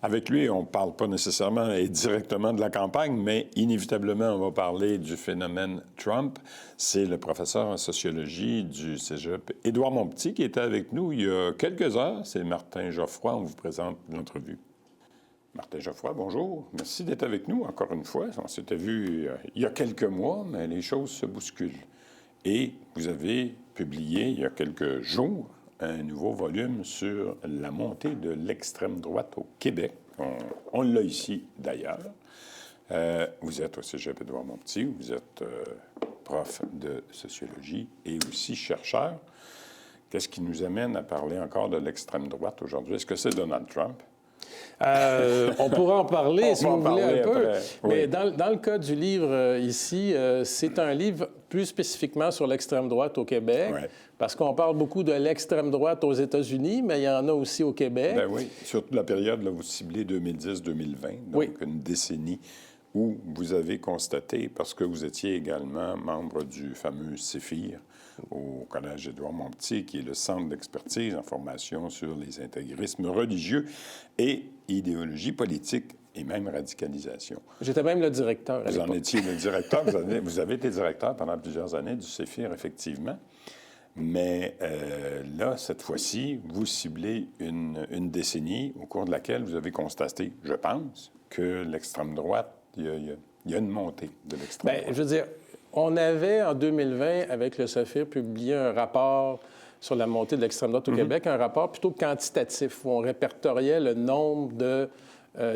Avec lui, on ne parle pas nécessairement et directement de la campagne, mais inévitablement, on va parler du phénomène Trump. C'est le professeur en sociologie du Cégep, Édouard Montpetit, qui était avec nous il y a quelques heures. C'est Martin Geoffroy. On vous présente l'entrevue. Martin Geoffroy, bonjour. Merci d'être avec nous encore une fois. On s'était vu il y a quelques mois, mais les choses se bousculent. Et vous avez publié il y a quelques jours un nouveau volume sur la montée de l'extrême droite au Québec. On l'a ici, d'ailleurs. Vous êtes au Cégep Édouard Montpetit, vous êtes prof de sociologie et aussi chercheur. Qu'est-ce qui nous amène à parler encore de l'extrême droite aujourd'hui? Est-ce que c'est Donald Trump? On pourra en parler, si vous voulez, un peu. Oui. Mais dans le cas du livre ici, c'est un livre plus spécifiquement sur l'extrême droite au Québec, parce qu'on parle beaucoup de l'extrême droite aux États-Unis, mais il y en a aussi au Québec. Ben oui, surtout la période, là, vous ciblez 2010-2020, donc une décennie où vous avez constaté, parce que vous étiez également membre du fameux CEFIR au Collège Édouard Montpetit, qui est le centre d'expertise en formation sur les intégrismes religieux et idéologie politique et même radicalisation. J'étais même le directeur à l'époque. Vous en étiez le directeur. Vous avez été directeur pendant plusieurs années du CEFIR, effectivement. Mais là, cette fois-ci, vous ciblez une décennie au cours de laquelle vous avez constaté, je pense, que l'extrême droite, il y a une montée de l'extrême droite. Je veux dire, on avait, en 2020, avec le CEFIR, publié un rapport sur la montée de l'extrême droite au Québec, un rapport plutôt quantitatif, où on répertoriait le nombre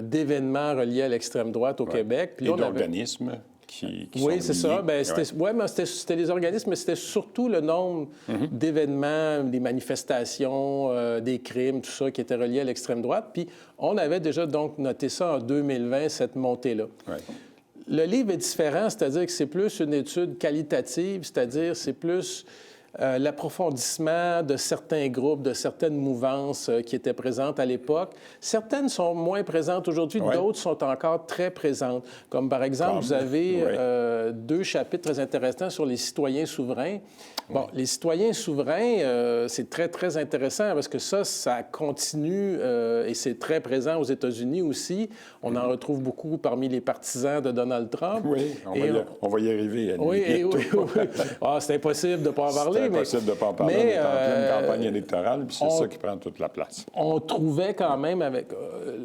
d'événements reliés à l'extrême droite au Québec. Puis et d'organismes qui oui, sont c'est ça. liés. C'était les organismes, mais c'était surtout le nombre d'événements, des manifestations, des crimes, tout ça, qui étaient reliés à l'extrême droite. Puis on avait déjà donc noté ça en 2020, cette montée-là. Ouais. Le livre est différent, c'est-à-dire que c'est plus une étude qualitative, c'est-à-dire c'est plus l'approfondissement de certains groupes, de certaines mouvances qui étaient présentes à l'époque. Certaines sont moins présentes aujourd'hui, d'autres sont encore très présentes. Comme par exemple, vous avez deux chapitres très intéressants sur les citoyens souverains. Bon, les citoyens souverains, c'est très, très intéressant parce que ça continue et c'est très présent aux États-Unis aussi. On en retrouve beaucoup parmi les partisans de Donald Trump. Oui, on va y arriver. Oui. C'est impossible de ne pas en parler. C'est impossible de ne pas en parler. On est en pleine campagne électorale, puis c'est ça qui prend toute la place. On trouvait quand même avec...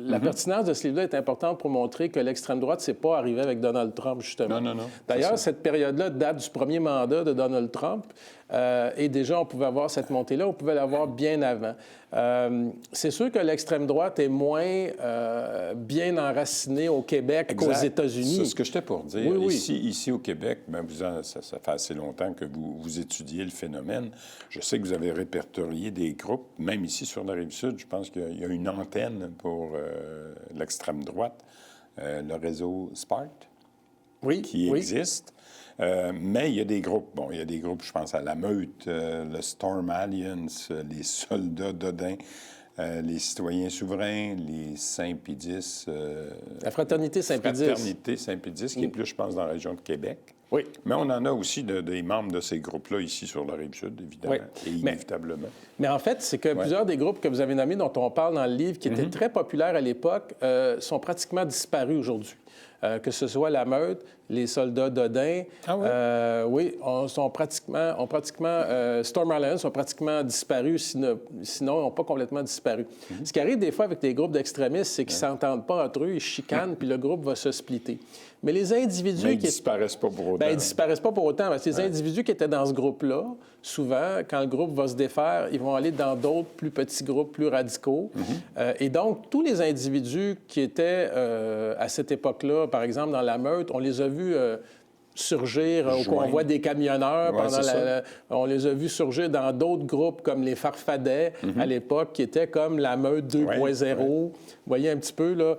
la pertinence de ce livre-là est importante pour montrer que l'extrême droite, c'est pas arrivé avec Donald Trump, justement. Non. D'ailleurs, cette période-là date du premier mandat de Donald Trump. Et déjà, on pouvait avoir cette montée-là, on pouvait l'avoir bien avant. C'est sûr que l'extrême droite est moins bien enracinée au Québec qu'aux États-Unis. C'est ce que j'étais pour dire. Oui. Ici au Québec, ça fait assez longtemps que vous étudiez le phénomène. Je sais que vous avez répertorié des groupes, même ici sur la Rive-Sud, je pense qu'il y a une antenne pour l'extrême droite, le réseau SPART, qui existe. Mais il y a des groupes. Bon, il y a des groupes, je pense à la Meute, le Storm Alliance, les Soldats d'Odin, les Citoyens souverains, les Saint-Pédis. La Fraternité Saint-Pédis. Fraternité Saint-Pédis, qui est plus, je pense, dans la région de Québec. Oui. Mais on en a aussi des membres de ces groupes-là ici sur la Rive-Sud, évidemment, et inévitablement. Mais en fait, c'est que plusieurs des groupes que vous avez nommés, dont on parle dans le livre, qui étaient très populaires à l'époque, sont pratiquement disparus aujourd'hui. Que ce soit la Meute, les Soldats d'Odin, ont pratiquement Storm Alliance ont pratiquement disparu, sinon ils n'ont pas complètement disparu. Ce qui arrive des fois avec les groupes d'extrémistes, c'est qu'ils ne s'entendent pas entre eux, ils chicanent, puis le groupe va se splitter. Mais les individus ils ne disparaissent pas pour autant. Ils ne disparaissent pas pour autant, parce que les individus qui étaient dans ce groupe-là, souvent, quand le groupe va se défaire, ils vont aller dans d'autres plus petits groupes, plus radicaux. Et donc, tous les individus qui étaient à cette époque-là, par exemple, dans la Meute, on les a vus surgir au convoi des camionneurs. On les a vus surgir dans d'autres groupes comme les Farfadets à l'époque, qui étaient comme la Meute 2.0. Vous voyez un petit peu, là.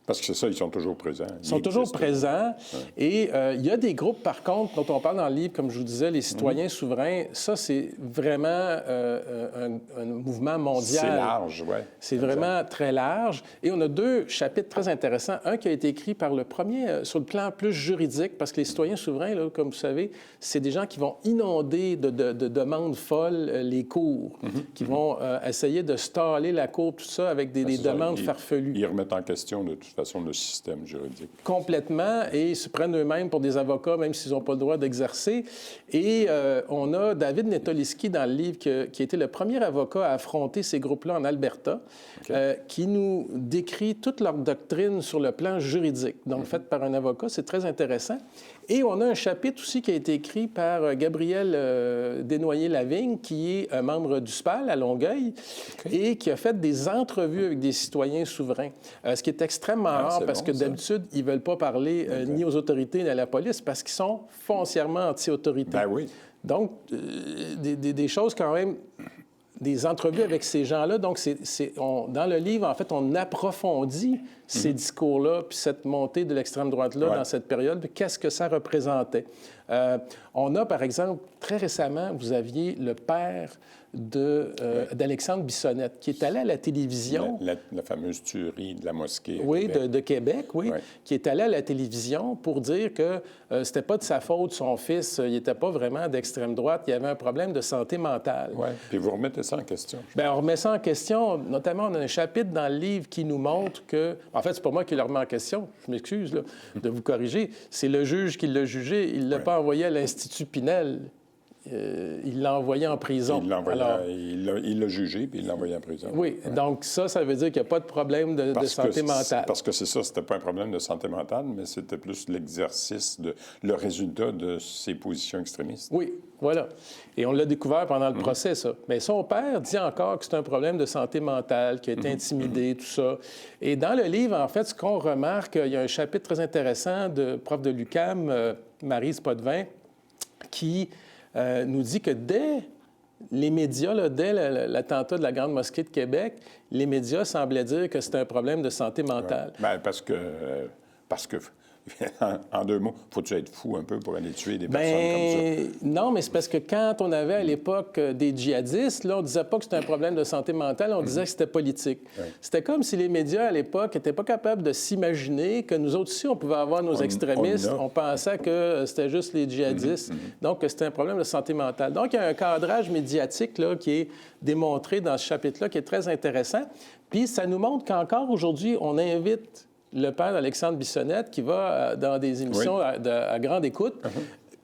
Parce que c'est ça, ils sont toujours présents. Ils sont toujours présents. Ouais. Et il y a des groupes, par contre, dont on parle dans le livre, comme je vous disais, les citoyens souverains. Ça, c'est vraiment un mouvement mondial. C'est large, oui. C'est vraiment très large. Et on a 2 chapitres très intéressants. Un qui a été écrit par le premier sur le plan plus juridique, parce que les citoyens souverains, là, comme vous savez, c'est des gens qui vont inonder de demandes folles les cours, qui vont essayer de staller la cour, tout ça, avec des demandes farfelues. Ils remettent en question, de toute façon, le système juridique. Complètement, et ils se prennent eux-mêmes pour des avocats, même s'ils n'ont pas le droit d'exercer. Et on a David Netoliski dans le livre qui a été le premier avocat à affronter ces groupes-là en Alberta, qui nous décrit toute leur doctrine sur le plan juridique, donc faite par un avocat. C'est très intéressant. Et on a un chapitre aussi qui a été écrit par Gabriel Desnoyers-Lavigne, qui est un membre du SPAL à Longueuil et qui a fait des entrevues avec des citoyens souverains, ce qui est extrêmement rare parce que d'habitude, ils ne veulent pas parler ni aux autorités ni à la police parce qu'ils sont foncièrement anti-autorité. Ben oui. Donc, des choses quand même, des entrevues avec ces gens-là. Donc, dans le livre, en fait, on approfondit ces discours-là, puis cette montée de l'extrême droite-là dans cette période, puis qu'est-ce que ça représentait. On a, par exemple, très récemment, vous aviez le père d'Alexandre Bissonnette, qui est allé à la télévision. La fameuse tuerie de la mosquée. Oui, de Québec, qui est allé à la télévision pour dire que c'était pas de sa faute, son fils, il n'était pas vraiment d'extrême droite, il y avait un problème de santé mentale. Oui, puis vous remettez ça en question. Bien, on remet ça en question. Notamment, on a un chapitre dans le livre qui nous montre que... En fait, c'est pas moi qui le remets en question, je m'excuse là, de vous corriger. C'est le juge qui l'a jugé, il ne l'a pas envoyé à l'Institut Pinel. Il l'a envoyé en prison. Il l'a jugé, puis il l'a envoyé en prison. Oui, donc ça veut dire qu'il n'y a pas de problème de santé mentale. Parce que c'est ça, c'était pas un problème de santé mentale, mais c'était plus l'exercice, le résultat de ses positions extrémistes. Oui, voilà. Et on l'a découvert pendant le procès, ça. Mais son père dit encore que c'est un problème de santé mentale, qu'il a été intimidé, tout ça. Et dans le livre, en fait, ce qu'on remarque, il y a un chapitre très intéressant de prof de l'UQAM, Maryse Potvin, qui... nous dit que dès les médias, dès l'attentat de la Grande Mosquée de Québec, les médias semblaient dire que c'était un problème de santé mentale. Ouais. Bien, parce que en 2 mots, faut-tu être fou un peu pour aller tuer des personnes comme ça? Non, mais c'est parce que quand on avait à l'époque des djihadistes, là, on ne disait pas que c'était un problème de santé mentale, on disait que c'était politique. Ouais. C'était comme si les médias, à l'époque, n'étaient pas capables de s'imaginer que nous autres aussi, on pouvait avoir nos extrémistes. On pensait que c'était juste les djihadistes, donc que c'était un problème de santé mentale. Donc, il y a un cadrage médiatique là, qui est démontré dans ce chapitre-là, qui est très intéressant. Puis, ça nous montre qu'encore aujourd'hui, on invite le père d'Alexandre Bissonnette, qui va dans des émissions à grande écoute,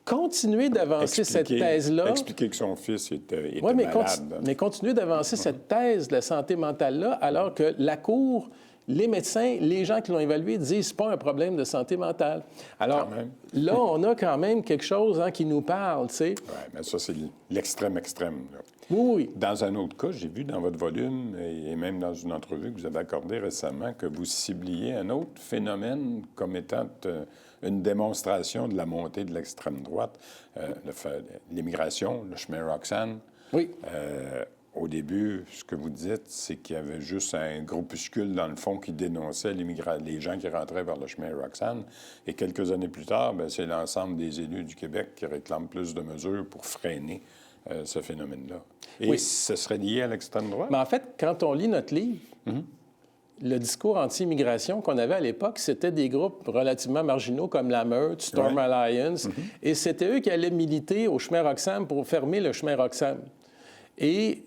continuer d'avancer cette thèse-là. Expliquer que son fils était malade. Mais continuer d'avancer cette thèse de la santé mentale-là, alors que la Cour, les médecins, les gens qui l'ont évalué disent que ce n'est pas un problème de santé mentale. Alors, là, on a quand même quelque chose qui nous parle, tu sais. Oui, mais ça, c'est l'extrême. Là. Oui. Dans un autre cas, j'ai vu dans votre volume, et même dans une entrevue que vous avez accordée récemment, que vous cibliez un autre phénomène comme étant une démonstration de la montée de l'extrême droite, l'immigration, le chemin Roxham. Oui. Au début, ce que vous dites, c'est qu'il y avait juste un groupuscule, dans le fond, qui dénonçait les gens qui rentraient vers le chemin Roxham. Et quelques années plus tard, c'est l'ensemble des élus du Québec qui réclament plus de mesures pour freiner ce phénomène-là. Et ce serait lié à l'extrême droite? Mais en fait, quand on lit notre livre, le discours anti-immigration qu'on avait à l'époque, c'était des groupes relativement marginaux comme la Meute, Storm Alliance, et c'était eux qui allaient militer au chemin Roxham pour fermer le chemin Roxham. Et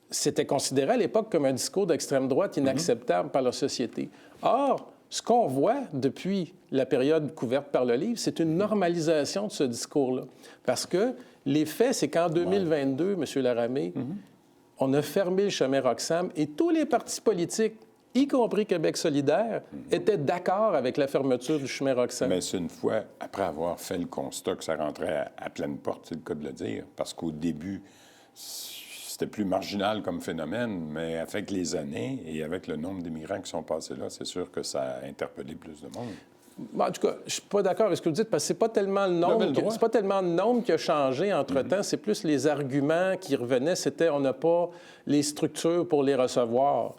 c'était considéré à l'époque comme un discours d'extrême droite inacceptable par la société. Or, ce qu'on voit depuis la période couverte par le livre, c'est une normalisation de ce discours-là. Parce que les faits, c'est qu'en 2022, M. Laramé, on a fermé le chemin Roxham et tous les partis politiques, y compris Québec solidaire, étaient d'accord avec la fermeture du chemin Roxham. Mais c'est une fois, après avoir fait le constat que ça rentrait à pleine porte, c'est le cas de le dire, parce qu'au début, c'était plus marginal comme phénomène, mais avec les années et avec le nombre d'immigrants qui sont passés là, c'est sûr que ça a interpellé plus de monde. En tout cas, je ne suis pas d'accord avec ce que vous dites, parce que ce n'est pas tellement le nombre qui a changé entre-temps, c'est plus les arguments qui revenaient, c'était on n'a pas les structures pour les recevoir.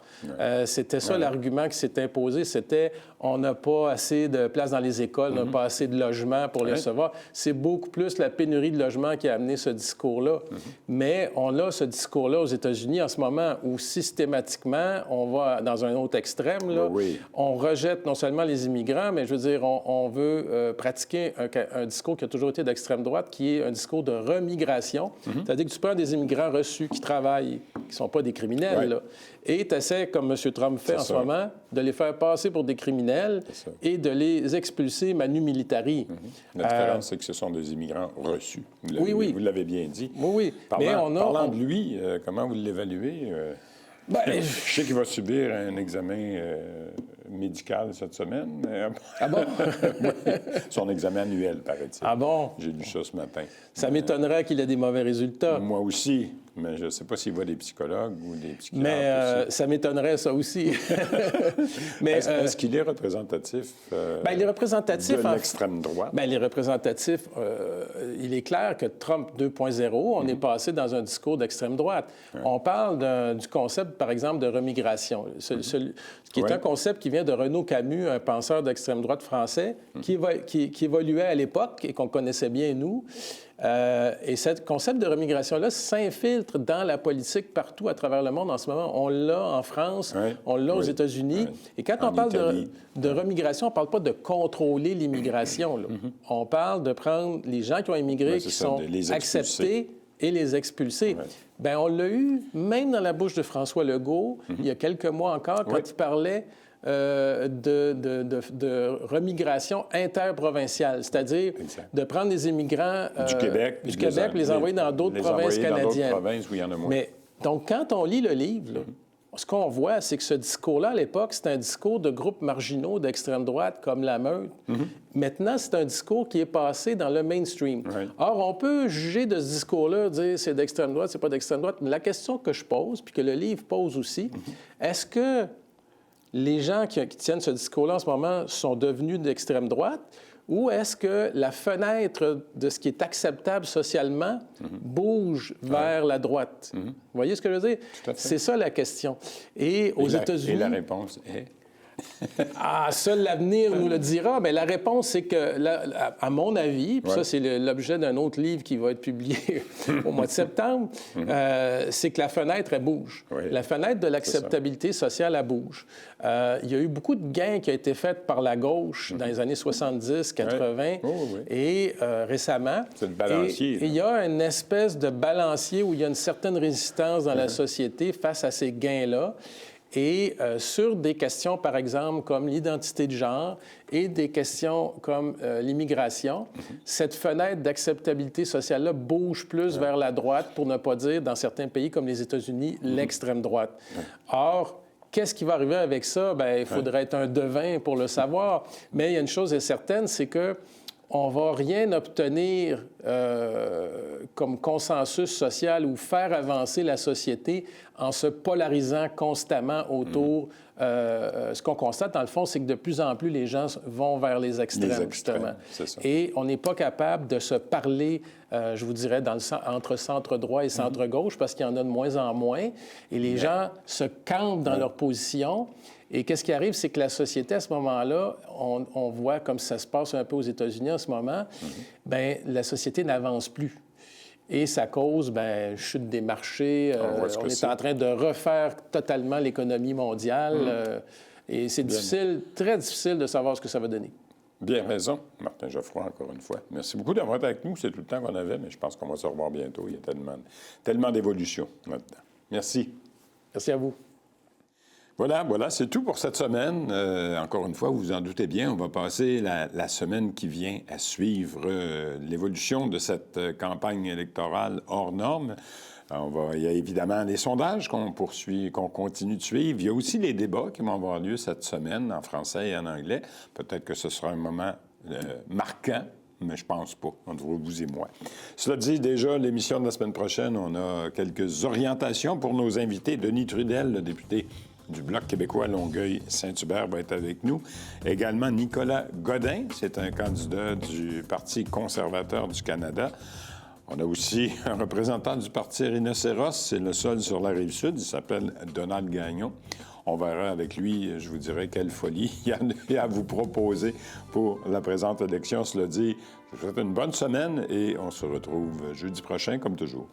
C'était ça l'argument qui s'est imposé, c'était on n'a pas assez de place dans les écoles, on n'a pas assez de logements pour les recevoir. C'est beaucoup plus la pénurie de logements qui a amené ce discours-là. Mais on a ce discours-là aux États-Unis en ce moment où systématiquement, on va dans un autre extrême. Là. On rejette non seulement les immigrants, mais je veux dire, on veut pratiquer un discours qui a toujours été d'extrême droite, qui est un discours de remigration. C'est-à-dire que tu prends des immigrants reçus qui travaillent, qui ne sont pas des criminels, là, et tu essaies, comme M. Trump fait en ce moment, de les faire passer pour des criminels et de les expulser manu militari. La différence, c'est que ce sont des immigrants reçus. Vous l'avez bien dit. Oui. Parlant de lui, comment vous l'évaluez? Je sais qu'il va subir un examen médical cette semaine. Mais... Ah bon? Son examen annuel, paraît-il. Ah bon? J'ai lu ça ce matin. Ça m'étonnerait qu'il ait des mauvais résultats. Moi aussi. Mais je ne sais pas s'il voit des psychologues ou des psychiatres. Mais ça m'étonnerait, ça aussi. Mais est-ce qu'il est représentatif, il est représentatif de l'extrême droite? Bien, il est représentatif. Il est clair que Trump 2.0, on est passé dans un discours d'extrême droite. On parle du concept, par exemple, de remigration, ce qui est un concept qui vient de Renaud Camus, un penseur d'extrême droite français, qui évoluait à l'époque et qu'on connaissait bien, nous. Et ce concept de remigration-là s'infiltre dans la politique partout à travers le monde en ce moment. On l'a en France, on l'a aux États-Unis. Et quand on parle de remigration, on ne parle pas de contrôler l'immigration. On parle de prendre les gens qui ont immigré, qui sont acceptés, et les expulser. Bien, on l'a eu même dans la bouche de François Legault, il y a quelques mois encore, quand il parlait de remigration interprovinciale, c'est-à-dire de prendre des immigrants du Québec, les envoyer dans d'autres provinces canadiennes. Dans d'autres provinces où il y en a moins. Mais, donc, quand on lit le livre, là, ce qu'on voit, c'est que ce discours-là, à l'époque, c'est un discours de groupes marginaux d'extrême droite, comme la Meute. Maintenant, c'est un discours qui est passé dans le mainstream. Or, on peut juger de ce discours-là, dire c'est d'extrême droite, c'est pas d'extrême droite. Mais la question que je pose, puis que le livre pose aussi, est-ce que les gens qui tiennent ce discours-là en ce moment sont devenus d'extrême droite, ou est-ce que la fenêtre de ce qui est acceptable socialement bouge vers la droite? Vous voyez ce que je veux dire? C'est ça la question. Et aux États-Unis... Et la réponse est... Seul l'avenir nous le dira. Mais la réponse, c'est que, à mon avis, puis ça, c'est l'objet d'un autre livre qui va être publié au mois de septembre, c'est que la fenêtre, elle bouge. La fenêtre de l'acceptabilité sociale, elle bouge. Il y a eu beaucoup de gains qui ont été faits par la gauche dans les années 70, 80 et récemment. C'est le balancier. Et il y a une espèce de balancier où il y a une certaine résistance dans la société face à ces gains-là. Et sur des questions, par exemple, comme l'identité de genre et des questions comme l'immigration, cette fenêtre d'acceptabilité sociale-là bouge plus vers la droite, pour ne pas dire, dans certains pays comme les États-Unis, l'extrême droite. Or, qu'est-ce qui va arriver avec ça? Bien, il faudrait être un devin pour le savoir. Mais il y a une chose est certaine, c'est que on ne va rien obtenir comme consensus social ou faire avancer la société en se polarisant constamment autour. Ce qu'on constate, dans le fond, c'est que de plus en plus, les gens vont vers les extrêmes, justement. C'est ça. Et on n'est pas capable de se parler, je vous dirais, entre centre-droit et centre-gauche, parce qu'il y en a de moins en moins. Et les gens se campent dans leur position. Et qu'est-ce qui arrive, c'est que la société, à ce moment-là, on voit comme ça se passe un peu aux États-Unis en ce moment, bien, la société n'avance plus. Et ça cause, bien, chute des marchés. On est en train de refaire totalement l'économie mondiale. Et c'est difficile, très difficile de savoir ce que ça va donner. Bien raison, Martin Geoffroy, encore une fois. Merci beaucoup d'avoir été avec nous. C'est tout le temps qu'on avait, mais je pense qu'on va se revoir bientôt. Il y a tellement d'évolution là-dedans. Merci. Merci à vous. Voilà, c'est tout pour cette semaine. Encore une fois, vous vous en doutez bien, on va passer la semaine qui vient à suivre l'évolution de cette campagne électorale hors norme. Il y a évidemment les sondages qu'on continue de suivre. Il y a aussi les débats qui vont avoir lieu cette semaine en français et en anglais. Peut-être que ce sera un moment marquant, mais je pense pas, entre vous et moi. Cela dit, déjà, l'émission de la semaine prochaine, on a quelques orientations pour nos invités. Denis Trudel, le député du Bloc québécois Longueuil-Saint-Hubert, va être avec nous. Également, Nicolas Godin, c'est un candidat du Parti conservateur du Canada. On a aussi un représentant du parti Rhinocéros, c'est le seul sur la Rive-Sud, il s'appelle Donald Gagnon. On verra avec lui, je vous dirai quelle folie il y a à vous proposer pour la présente élection. Cela dit, je vous souhaite une bonne semaine et on se retrouve jeudi prochain comme toujours.